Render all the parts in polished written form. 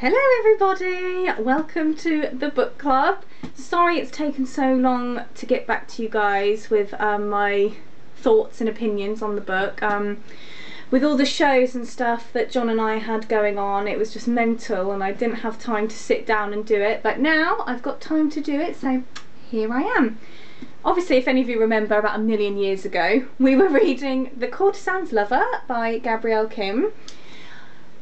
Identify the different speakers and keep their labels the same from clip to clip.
Speaker 1: Hello everybody, welcome to the book club. Sorry it's taken so long to get back to you guys with my thoughts and opinions on the book. With all the shows and stuff that John and I had going on, it was just mental and I didn't have time to sit down and do it, but now I've got time to do it, so here I am. Obviously, if any of you remember, about a million years ago we were reading The Courtesans Lover by Gabrielle Kim.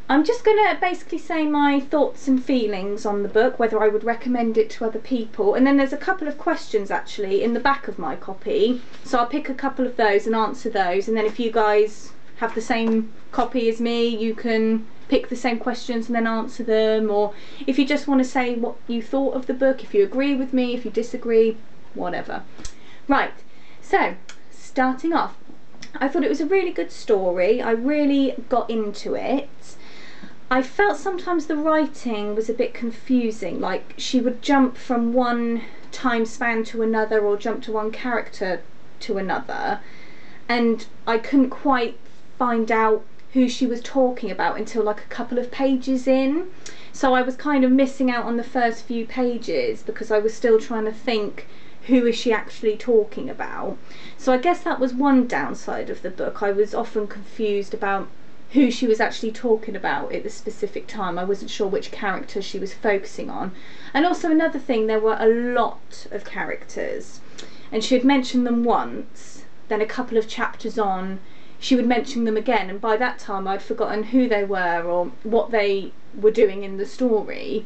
Speaker 1: I'm just going to basically say my thoughts and feelings on the book, whether I would recommend it to other people, and then there's a couple of questions actually in the back of my copy, so I'll pick a couple of those and answer those, and then if you guys have the same copy as me you can pick the same questions and then answer them, or if you just want to say what you thought of the book, if you agree with me, if you disagree, whatever. Right, so starting off, I thought it was a really good story. I really got into it. I felt sometimes the writing was a bit confusing, like she would jump from one time span to another or jump to one character to another, and I couldn't quite find out who she was talking about until like a couple of pages in, so I was kind of missing out on the first few pages because I was still trying to think, who is she actually talking about? So I guess that was one downside of the book. I was often confused about who she was actually talking about at the specific time. I wasn't sure which character she was focusing on. And also another thing, there were a lot of characters and she had mentioned them once, then a couple of chapters on she would mention them again, and by that time I'd forgotten who they were or what they were doing in the story.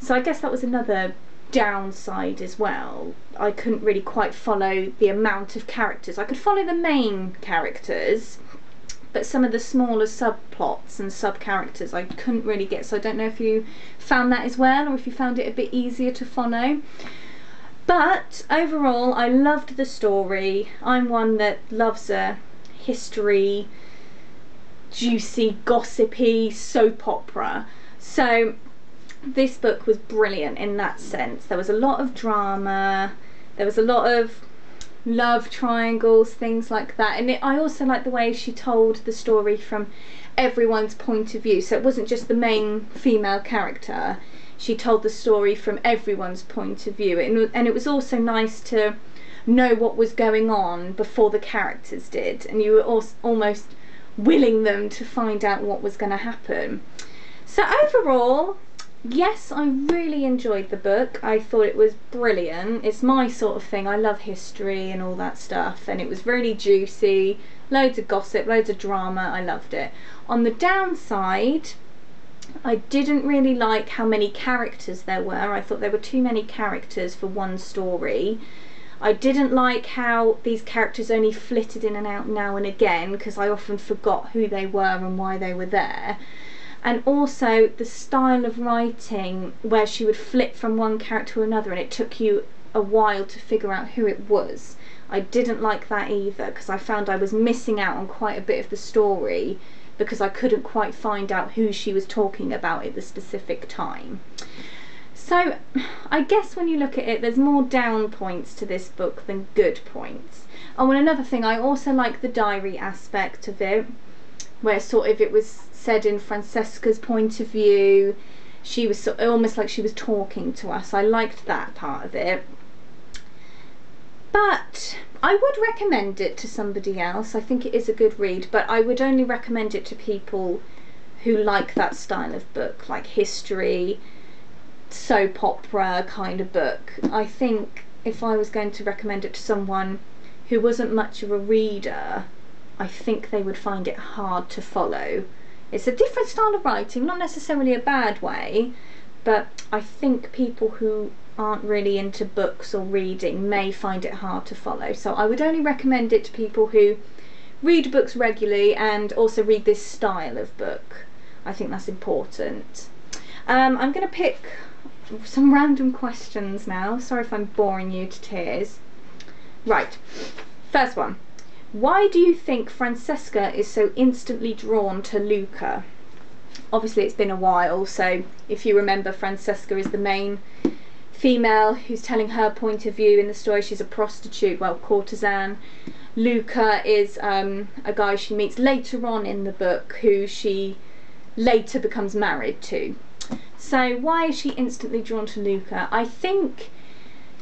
Speaker 1: So I guess that was another downside as well. I couldn't really quite follow the amount of characters. I could follow the main characters, but some of the smaller subplots and sub-characters I couldn't really get, so I don't know if you found that as well or if you found it a bit easier to follow. But overall I loved the story. I'm one that loves a history, juicy, gossipy soap opera, so this book was brilliant in that sense. There was a lot of drama, there was a lot of love triangles, things like that, and I also liked the way she told the story from everyone's point of view, so it wasn't just the main female character, she told the story from everyone's point of view, and it was also nice to know what was going on before the characters did, and you were also almost willing them to find out what was going to happen. So overall, yes, I really enjoyed the book. I thought it was brilliant. It's my sort of thing. I love history and all that stuff, and it was really juicy, loads of gossip, loads of drama. I loved it. On the downside, I didn't really like how many characters there were. I thought there were too many characters for one story. I didn't like how these characters only flitted in and out now and again, because I often forgot who they were and why they were there. And also the style of writing where she would flip from one character to another and it took you a while to figure out who it was. I didn't like that either, because I found I was missing out on quite a bit of the story because I couldn't quite find out who she was talking about at the specific time. So I guess when you look at it, there's more down points to this book than good points. Oh, and another thing, I also like the diary aspect of it, where sort of it was said in Francesca's point of view. She was sort of almost like she was talking to us. I liked that part of it. But I would recommend it to somebody else. I think it is a good read, but I would only recommend it to people who like that style of book, like history, soap opera kind of book. I think if I was going to recommend it to someone who wasn't much of a reader, I think they would find it hard to follow. It's a different style of writing, not necessarily a bad way, but I think people who aren't really into books or reading may find it hard to follow. So I would only recommend it to people who read books regularly and also read this style of book. I think that's important. I'm going to pick some random questions now. Sorry if I'm boring you to tears. Right, first one. Why do you think Francesca is so instantly drawn to Luca? Obviously it's been a while, so if you remember, Francesca is the main female who's telling her point of view in the story. She's a prostitute, well, courtesan. Luca is a guy she meets later on in the book who she later becomes married to. So why is she instantly drawn to Luca? I think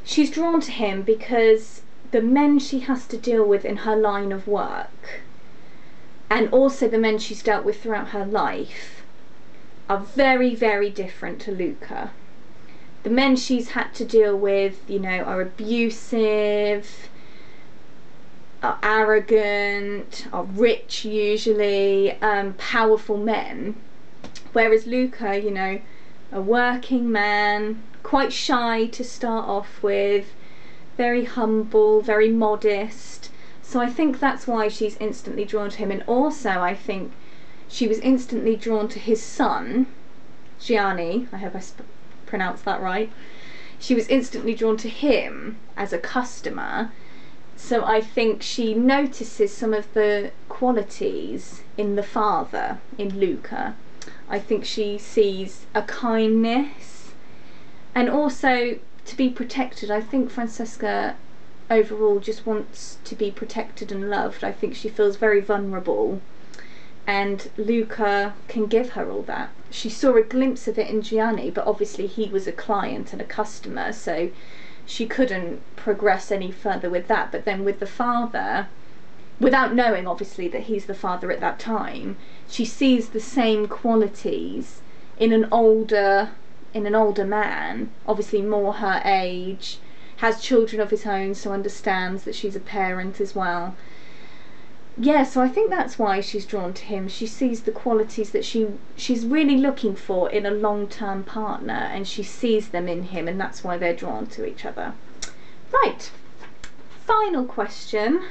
Speaker 1: she's drawn to him because the men she has to deal with in her line of work, and also the men she's dealt with throughout her life, are very, very different to Luca. The men she's had to deal with, you know, are abusive, are arrogant, are rich usually, powerful men. Whereas Luca, you know, a working man, quite shy to start off with, very humble, very modest. So I think that's why she's instantly drawn to him. And also I think she was instantly drawn to his son, Gianni, I hope I pronounced that right. She was instantly drawn to him as a customer. So I think she notices some of the qualities in the father, in Luca. I think she sees a kindness, and also to be protected. I think Francesca overall just wants to be protected and loved. I think she feels very vulnerable, and Luca can give her all that. She saw a glimpse of it in Gianni, but obviously he was a client and a customer, so she couldn't progress any further with that. But then with the father, without knowing obviously that he's the father at that time, she sees the same qualities in an older man, obviously more her age, has children of his own, so understands that she's a parent as well. Yeah, so I think that's why she's drawn to him. She sees the qualities that she's really looking for in a long-term partner, and she sees them in him, and that's why they're drawn to each other. Right, final question.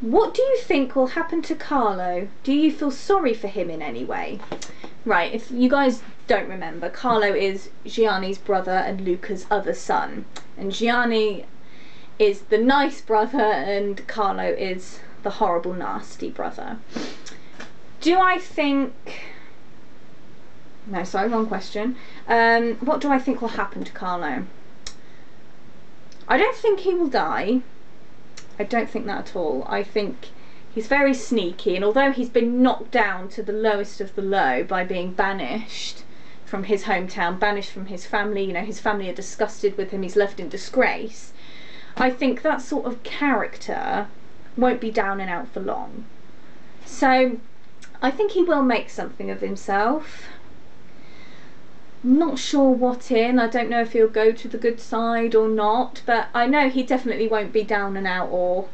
Speaker 1: What do you think will happen to Carlo? Do you feel sorry for him in any way? Right, if you guys don't remember, Carlo is Gianni's brother and Luca's other son. And Gianni is the nice brother and Carlo is the horrible, nasty brother. Do I think... No, sorry, wrong question. What do I think will happen to Carlo? I don't think he will die. I don't think that at all. I think he's very sneaky, and although he's been knocked down to the lowest of the low by being banished from his hometown, banished from his family, you know, his family are disgusted with him, he's left in disgrace, I think that sort of character won't be down and out for long. So I think he will make something of himself. Not sure what in. I don't know if he'll go to the good side or not, but I know he definitely won't be down and out or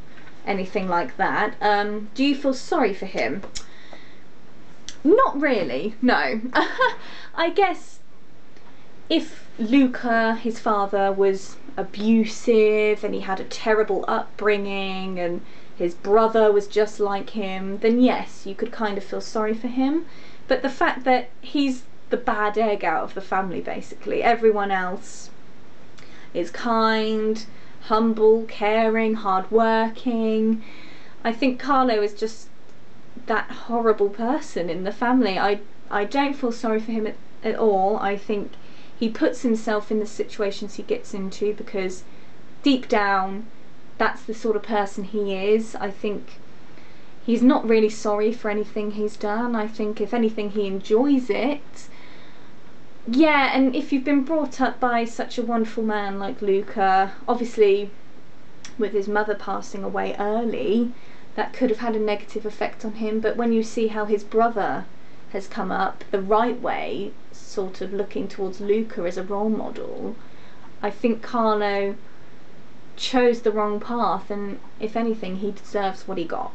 Speaker 1: anything like that. Do you feel sorry for him? Not really, no. I guess if Luca, his father, was abusive and he had a terrible upbringing and his brother was just like him, then yes, you could kind of feel sorry for him. But the fact that he's the bad egg out of the family, basically, everyone else is kind, humble, caring, hardworking. I think Carlo is just that horrible person in the family. I don't feel sorry for him at all. I think he puts himself in the situations he gets into because deep down that's the sort of person he is. I think he's not really sorry for anything he's done. I think if anything he enjoys it. Yeah, and if you've been brought up by such a wonderful man like Luca, obviously with his mother passing away early, that could have had a negative effect on him, but when you see how his brother has come up the right way, sort of looking towards Luca as a role model, I think Carlo chose the wrong path, and if anything he deserves what he got.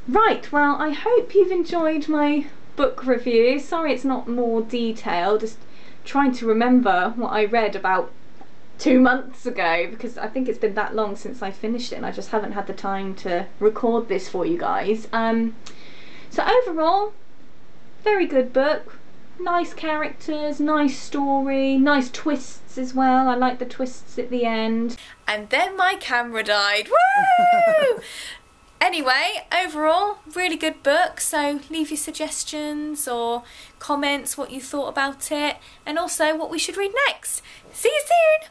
Speaker 1: Right, well, I hope you've enjoyed my book review. Sorry it's not more detailed, just trying to remember what I read about 2 months ago, because I think it's been that long since I finished it and I just haven't had the time to record this for you guys. So overall, very good book, nice characters, nice story, nice twists as well. I like the twists at the end. And then my camera died. Woo! Anyway, overall, really good book, so leave your suggestions or comments what you thought about it, and also what we should read next. See you soon!